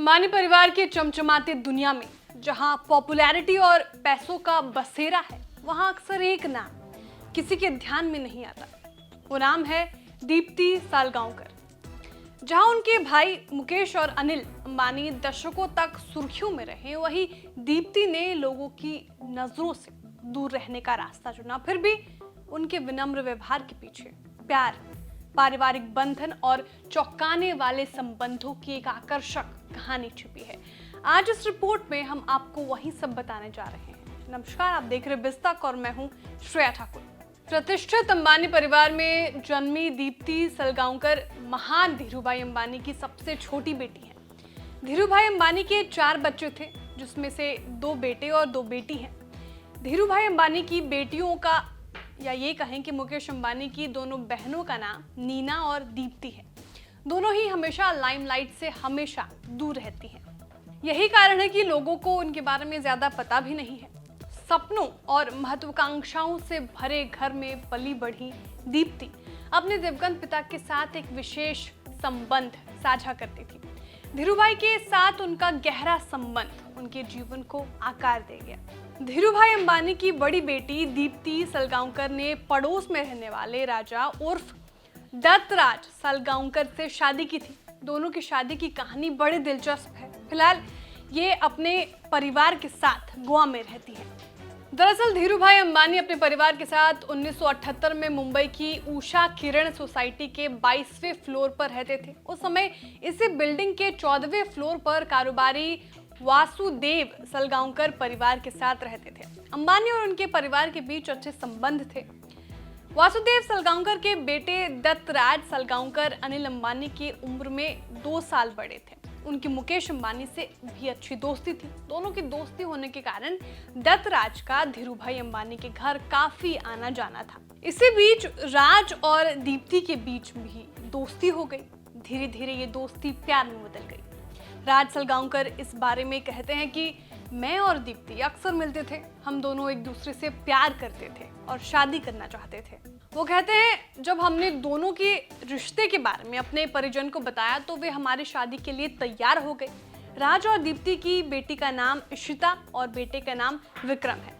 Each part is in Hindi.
अंबानी परिवार के चमचमाती दुनिया में जहां पॉपुलैरिटी और पैसों का बसेरा है, वहां अक्सर एक नाम किसी के ध्यान में नहीं आता। वो नाम है दीप्ति सालगांवकर। जहां उनके भाई मुकेश और अनिल अंबानी दशकों तक सुर्खियों में रहे, वहीं दीप्ति ने लोगों की नजरों से दूर रहने का रास्ता चुना। फिर भी उनके विनम्र व्यवहार के पीछे प्यार, पारिवारिक बंधन और चौंकाने वाले संबंधों की एक आकर्षक कहानी छिपी है। आज इस रिपोर्ट में हम आपको वही सब बताने जा रहे हैं। नमस्कार, आप देख रहे बिस्तक और मैं हूं श्रेया ठाकुर। प्रतिष्ठित अंबानी परिवार में जन्मी दीप्ति सालगांवकर महान धीरूभाई अंबानी की सबसे छोटी बेटी है। धीरूभाई अंबानी के 4 बच्चे थे, जिसमें से 2 बेटे और 2 बेटी हैं। धीरूभाई अंबानी की बेटियों का, या ये कहें कि मुकेश अंबानी की दोनों बहनों का नाम नीना और दीप्ति है। दोनों ही हमेशा लाइमलाइट से हमेशा दूर रहती हैं। यही कारण है कि लोगों को उनके बारे में ज्यादा पता भी नहीं है। सपनों और महत्वाकांक्षाओं से भरे घर में पली बढ़ी दीप्ति अपने दिवंगत पिता के साथ एक विशेष संबंध साझा करती थी। धीरूभाई के साथ उनका गहरा संबंध उनके जीवन को आकार दे गया। धीरूभाई अंबानी की बड़ी बेटी दीप्ति सालगांवकर ने पड़ोस में रहने वाले राजा उर्फ दत्तराज सालगांवकर से शादी की थी। दोनों की शादी की कहानी बड़ी दिलचस्प है। फिलहाल ये अपने परिवार के साथ गोवा में रहती है। दरअसल धीरूभाई अंबानी अपने परिवार के साथ 1978 में मुंबई की उषा किरण सोसाइटी के 22वें फ्लोर पर रहते थे। उस समय इसी बिल्डिंग के 14वें फ्लोर पर कारोबारी वासुदेव सालगांवकर परिवार के साथ रहते थे। अंबानी और उनके परिवार के बीच अच्छे संबंध थे। वासुदेव सालगांवकर के बेटे दत्तराज सालगांवकर अनिल अंबानी की उम्र में 2 साल बड़े थे। उनकी मुकेश अंबानी से भी अच्छी दोस्ती थी। दोनों की दोस्ती होने के कारण दत्तराज का धीरूभाई अंबानी के घर काफी आना जाना था। इसी बीच राज और दीप्ति के बीच भी दोस्ती हो गई। धीरे धीरे ये दोस्ती प्यार में बदल गई। राज सालगांवकर इस बारे में कहते हैं कि मैं और दीप्ति अक्सर मिलते थे। हम दोनों एक दूसरे से प्यार करते थे और शादी करना चाहते थे। वो कहते हैं, जब हमने दोनों के रिश्ते के बारे में अपने परिजन को बताया तो वे हमारी शादी के लिए तैयार हो गए। राज और दीप्ति की बेटी का नाम इशिता और बेटे का नाम विक्रम है।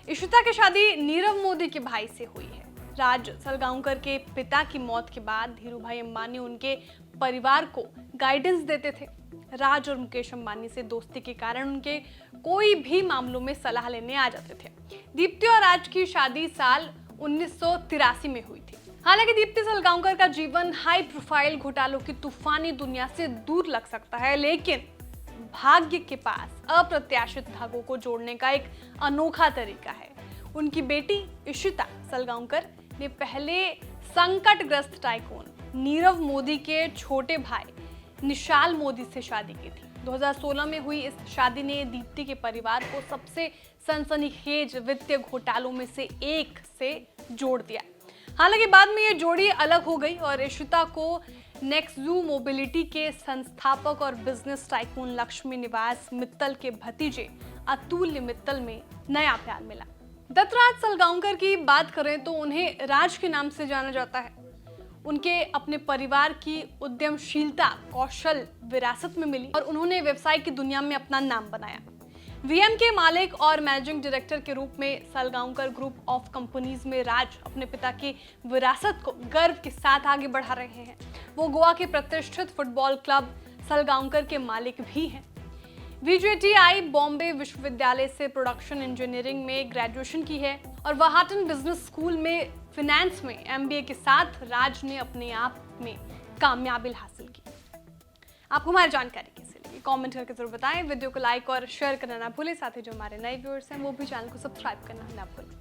इशिता की शादी नीरव मोदी के भाई से हुई है। राज सालगांवकर के पिता की मौत के बाद धीरूभाई अंबानी उनके परिवार को गाइडेंस देते थे। राज और मुकेश अंबानी से दोस्ती के कारण उनके कोई भी मामलों में सलाह लेने आ जाते थे। दीप्ति और राज की शादी साल 1983 में हुई थी। हालांकि दीप्ति सालगांवकर का जीवन हाई प्रोफाइल घोटालों की तूफानी दुनिया से दूर लग सकता है, लेकिन भाग्य के पास अप्रत्याशित धागों को जोड़ने का एक अनोखा तरीका है। उनकी बेटी इशिता सालगांवकर ने पहले संकटग्रस्त टाइकून नीरव मोदी के छोटे भाई निशाल मोदी से शादी की थी। 2016 में हुई इस शादी ने दीप्ति के परिवार को सबसे सनसनीखेज वित्तीय घोटालों में से एक से जोड़ दिया। हालांकि बाद में ये जोड़ी अलग हो गई और इशिता को नेक्सजू मोबिलिटी के संस्थापक और बिजनेस टाइकून लक्ष्मी निवास मित्तल के भतीजे अतुल्य मित्तल में नया प्यार मिला। दत्तराज सालगांवकर की बात करें तो उन्हें राज के नाम से जाना जाता है। उनके अपने परिवार की उद्यमशीलता कौशल विरासत में मिली और उन्होंने व्यवसाय की दुनिया में अपना नाम बनाया। वीएम के मालिक और मैनेजिंग डायरेक्टर के रूप में सालगांवकर ग्रुप ऑफ कंपनीज में राज अपने पिता की विरासत को गर्व के साथ आगे बढ़ा रहे हैं। वो गोवा के प्रतिष्ठित फुटबॉल क्लब सालगांवकर के मालिक भी हैं। VJTI बॉम्बे विश्वविद्यालय से प्रोडक्शन इंजीनियरिंग में ग्रेजुएशन की है और वहाटन बिजनेस स्कूल में फिनेंस में MBA के साथ राज ने अपने आप में कामयाबी हासिल की। आपको हमारी जानकारी कैसी लगी कमेंट करके जरूर बताएं। वीडियो को लाइक और शेयर करना ना भूलें। साथ ही जो हमारे नए व्यूअर्स हैं वो भी चैनल को सब्सक्राइब करना ना भूलें।